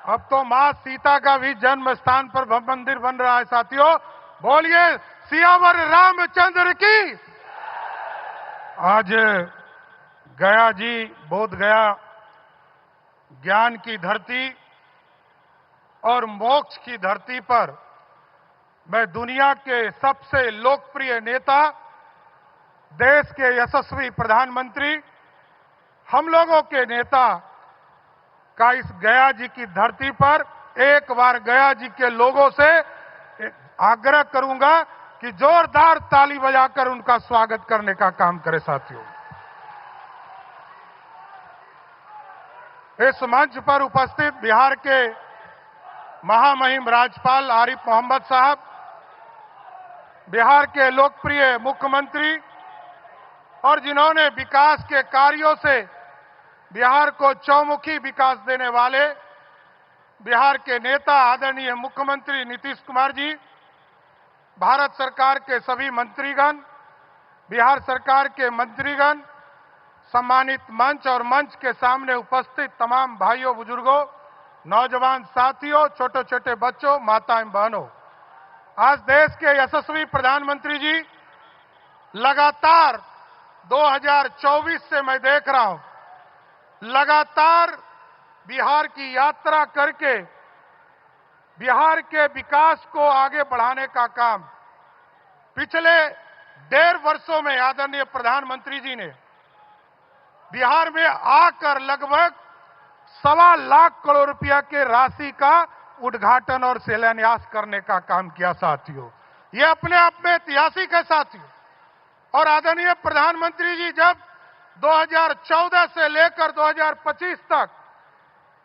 अब तो मां सीता का भी जन्म स्थान पर मंदिर बन रहा है। साथियों, बोलिए सियावर रामचंद्र की। आज गया जी, बोध गया ज्ञान की धरती और मोक्ष की धरती पर मैं दुनिया के सबसे लोकप्रिय नेता, देश के यशस्वी प्रधानमंत्री, हम लोगों के नेता का इस गया जी की धरती पर एक बार गया जी के लोगों से आग्रह करूंगा कि जोरदार ताली बजाकर उनका स्वागत करने का काम करें। साथियों, इस मंच पर उपस्थित बिहार के महामहिम राज्यपाल आरिफ मोहम्मद साहब, बिहार के लोकप्रिय मुख्यमंत्री और जिन्होंने विकास के कार्यों से बिहार को चौमुखी विकास देने वाले बिहार के नेता आदरणीय मुख्यमंत्री नीतीश कुमार जी, भारत सरकार के सभी मंत्रीगण, बिहार सरकार के मंत्रीगण, सम्मानित मंच और मंच के सामने उपस्थित तमाम भाइयों, बुजुर्गों, नौजवान साथियों, छोटे छोटे बच्चों, माताएं, बहनों, आज देश के यशस्वी प्रधानमंत्री जी लगातार 2024 से मैं देख रहा हूं, लगातार बिहार की यात्रा करके बिहार के विकास को आगे बढ़ाने का काम पिछले 1.5 वर्षों में आदरणीय प्रधानमंत्री जी ने बिहार में आकर लगभग 1.25 लाख करोड़ रुपया के राशि का उद्घाटन और शिलान्यास करने का काम किया। साथियों, ये अपने आप में ऐतिहासिक है। साथियों, और आदरणीय प्रधानमंत्री जी जब 2014 से लेकर 2025 तक,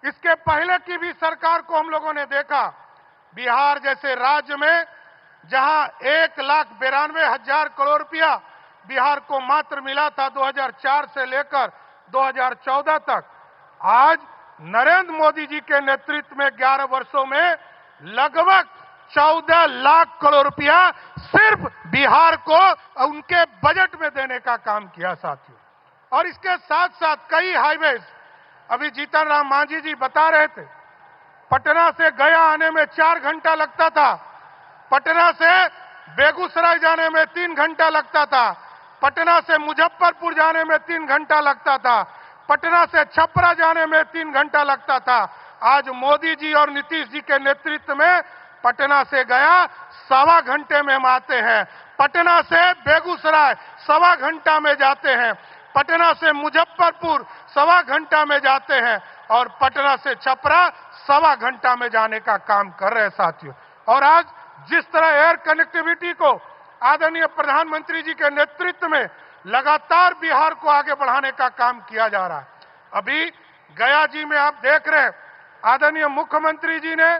इसके पहले की भी सरकार को हम लोगों ने देखा, बिहार जैसे राज्य में जहां 1,92,000 करोड़ रुपया बिहार को मात्र मिला था 2004 से लेकर 2014 तक, आज नरेंद्र मोदी जी के नेतृत्व में 11 वर्षों में लगभग 14 लाख करोड़ रुपया सिर्फ बिहार को उनके बजट में देने का काम किया। साथियों, और इसके साथ साथ कई हाईवेज, अभी जीतन राम मांझी जी बता रहे थे, पटना से गया आने में 4 घंटा लगता था, पटना से बेगूसराय जाने में 3 घंटा लगता था, पटना से मुजफ्फरपुर जाने में 3 घंटा लगता था, पटना से छपरा जाने में 3 घंटा लगता था। आज मोदी जी और नीतीश जी के नेतृत्व में पटना से गया 1.25 घंटे में हम आते हैं, पटना से बेगूसराय 1.25 घंटा में जाते हैं, पटना से मुजफ्फरपुर 1.25 घंटा में जाते हैं और पटना से छपरा 1.25 घंटा में जाने का काम कर रहे हैं। साथियों, और आज जिस तरह एयर कनेक्टिविटी को आदरणीय प्रधानमंत्री जी के नेतृत्व में लगातार बिहार को आगे बढ़ाने का काम किया जा रहा है। अभी गया जी में आप देख रहे हैं, आदरणीय मुख्यमंत्री जी ने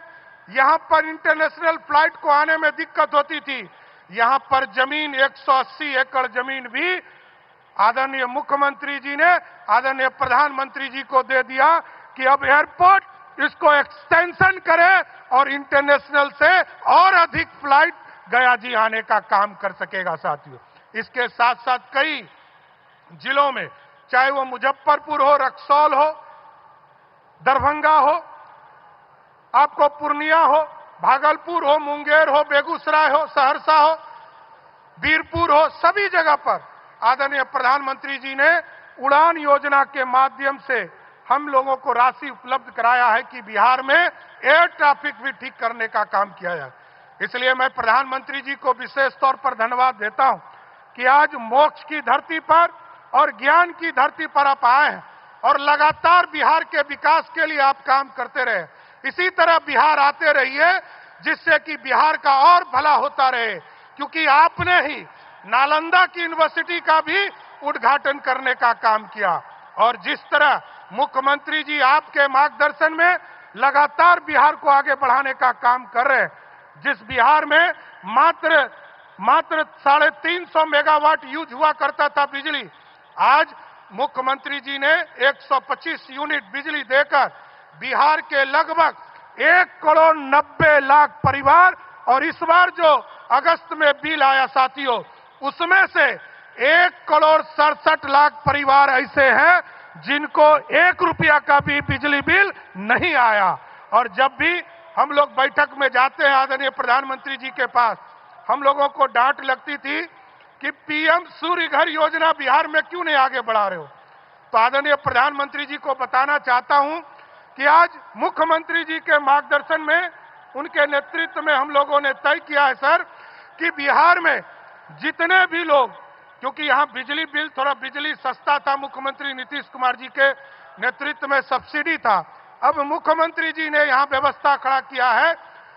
यहां पर इंटरनेशनल फ्लाइट को आने में दिक्कत होती थी, यहां पर जमीन 180 एकड़ जमीन भी आदरणीय मुख्यमंत्री जी ने आदरणीय प्रधानमंत्री जी को दे दिया कि अब एयरपोर्ट इसको एक्सटेंशन करे और इंटरनेशनल से और अधिक फ्लाइट गया जी आने का काम कर सकेगा। साथियों, इसके साथ साथ कई जिलों में, चाहे वो मुजफ्फरपुर हो, रक्सौल हो, दरभंगा हो, आपको पूर्णिया हो, भागलपुर हो, मुंगेर हो, बेगूसराय हो, सहरसा हो, बीरपुर हो, सभी जगह पर आदरणीय प्रधानमंत्री जी ने उड़ान योजना के माध्यम से हम लोगों को राशि उपलब्ध कराया है कि बिहार में एयर ट्रैफिक भी ठीक करने का काम किया जाए। इसलिए मैं प्रधानमंत्री जी को विशेष तौर पर धन्यवाद देता हूं कि आज मोक्ष की धरती पर और ज्ञान की धरती पर आप आए हैं और लगातार बिहार के विकास के लिए आप काम करते रहे। इसी तरह बिहार आते रहिए, जिससे कि बिहार का और भला होता रहे, क्योंकि आपने ही नालंदा की यूनिवर्सिटी का भी उद्घाटन करने का काम किया और जिस तरह मुख्यमंत्री जी आपके मार्गदर्शन में लगातार बिहार को आगे बढ़ाने का काम कर रहे हैं, जिस बिहार में मात्र 350 मेगावाट यूज हुआ करता था बिजली, आज मुख्यमंत्री जी ने 125 यूनिट बिजली देकर बिहार के लगभग 1,90,00,000 परिवार, और इस बार जो अगस्त में बिल आया साथियों, उसमें से 1,67,00,000 परिवार ऐसे हैं जिनको 1 रुपया का भी बिजली बिल नहीं आया। और जब भी हम लोग बैठक में जाते हैं आदरणीय प्रधानमंत्री जी के पास, हम लोगों को डांट लगती थी कि पीएम सूर्य घर योजना बिहार में क्यों नहीं आगे बढ़ा रहे हो। तो आदरणीय प्रधानमंत्री जी को बताना चाहता हूं कि आज मुख्यमंत्री जी के मार्गदर्शन में, उनके नेतृत्व में हम लोगों ने तय किया है सर कि बिहार में जितने भी लोग, क्योंकि यहां बिजली बिल, थोड़ा बिजली सस्ता था, मुख्यमंत्री नीतीश कुमार जी के नेतृत्व में सब्सिडी था। अब मुख्यमंत्री जी ने यहां व्यवस्था खड़ा किया है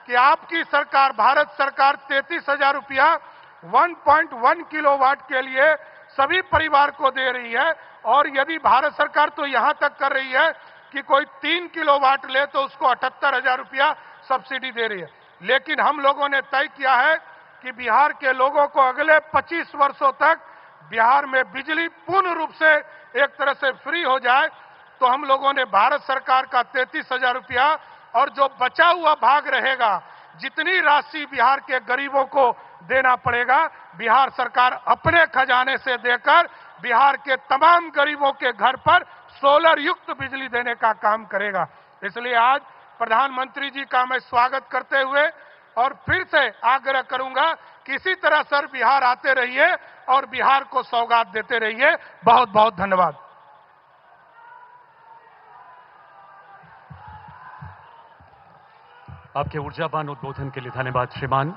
कि आपकी सरकार, भारत सरकार 33,000 रुपया 1.1 किलोवाट के लिए सभी परिवार को दे रही है। और यदि भारत सरकार तो यहां तक कर रही है कि कोई 3 किलोवाट ले तो उसको 78,000 रुपया सब्सिडी दे रही है। लेकिन हम लोगों ने तय किया है कि बिहार के लोगों को अगले 25 वर्षों तक बिहार में बिजली पूर्ण रूप से एक तरह से फ्री हो जाए। तो हम लोगों ने भारत सरकार का 33,000 रुपया और जो बचा हुआ भाग रहेगा, जितनी राशि बिहार के गरीबों को देना पड़ेगा, बिहार सरकार अपने खजाने से देकर बिहार के तमाम गरीबों के घर पर सोलर युक्त बिजली देने का काम करेगा। इसलिए आज प्रधानमंत्री जी का मैं स्वागत करते हुए और फिर से आग्रह करूंगा कि इसी तरह सर बिहार आते रहिए और बिहार को सौगात देते रहिए। बहुत बहुत धन्यवाद। आपके ऊर्जावान उद्बोधन के लिए धन्यवाद श्रीमान।